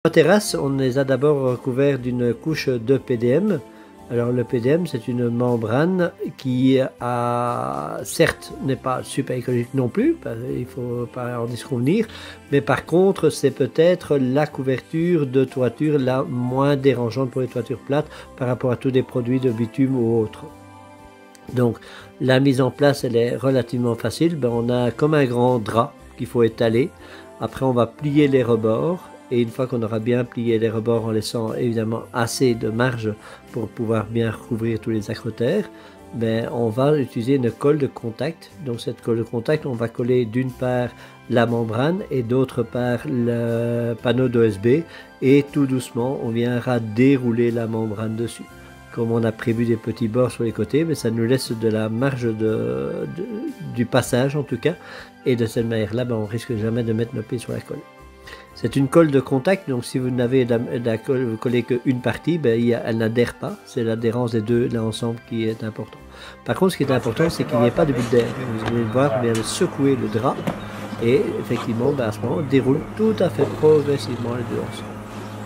Nos terrasses, on les a d'abord recouverts d'une couche de PDM. Alors le PDM, c'est une membrane qui certes n'est pas super écologique non plus, il ne faut pas en disconvenir, mais par contre c'est peut-être la couverture de toiture la moins dérangeante pour les toitures plates par rapport à tous les produits de bitume ou autres. Donc la mise en place elle est relativement facile, on a comme un grand drap qu'il faut étaler, après on va plier les rebords. Et une fois qu'on aura bien plié les rebords en laissant évidemment assez de marge pour pouvoir bien recouvrir tous les accrotaires, on va utiliser une colle de contact. Donc cette colle de contact, on va coller d'une part la membrane et d'autre part le panneau d'OSB et tout doucement on viendra dérouler la membrane dessus. Comme on a prévu des petits bords sur les côtés, ça nous laisse de la marge du passage en tout cas, et de cette manière-là, on risque jamais de mettre nos pieds sur la colle. C'est une colle de contact, donc si vous n'avez collé qu'une partie, elle n'adhère pas. C'est l'adhérence des deux l'ensemble qui est important. Par contre, ce qui est important, c'est qu'il n'y ait pas de bulle d'air. Vous allez voir, on vient de secouer le drap et effectivement, à ce moment, on déroule tout à fait progressivement les deux ensemble.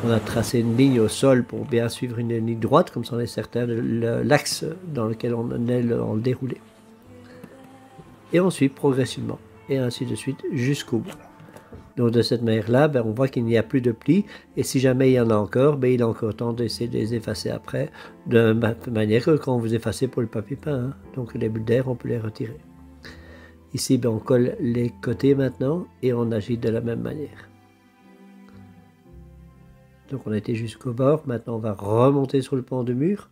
On a tracé une ligne au sol pour bien suivre une ligne droite, comme ça on est certain de l'axe dans lequel on est en déroulé. Et on suit progressivement, et ainsi de suite, jusqu'au bout. Donc de cette manière-là, on voit qu'il n'y a plus de plis, et si jamais il y en a encore, il est encore temps d'essayer de les effacer après, de manière que quand vous effacez pour le papier peint, donc les bulles d'air, on peut les retirer. Ici, on colle les côtés maintenant, et on agit de la même manière. Donc on a été jusqu'au bord, maintenant on va remonter sur le pan de mur.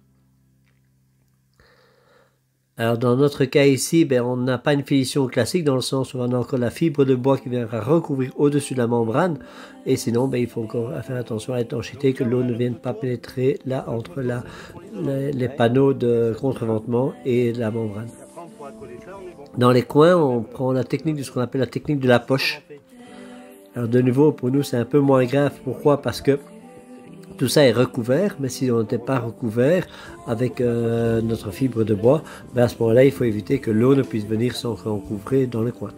Alors dans notre cas ici, on n'a pas une finition classique dans le sens où on a encore la fibre de bois qui viendra recouvrir au-dessus de la membrane. Et sinon, il faut encore faire attention à l'étanchéité, que l'eau ne vienne pas pénétrer là entre les panneaux de contreventement et la membrane. Dans les coins, on prend la technique de ce qu'on appelle la technique de la poche. Alors de nouveau, pour nous, c'est un peu moins grave. Pourquoi? Parce que tout ça est recouvert, mais si on n'était pas recouvert avec notre fibre de bois, à ce moment-là, il faut éviter que l'eau ne puisse venir s'encouvrer dans le coin.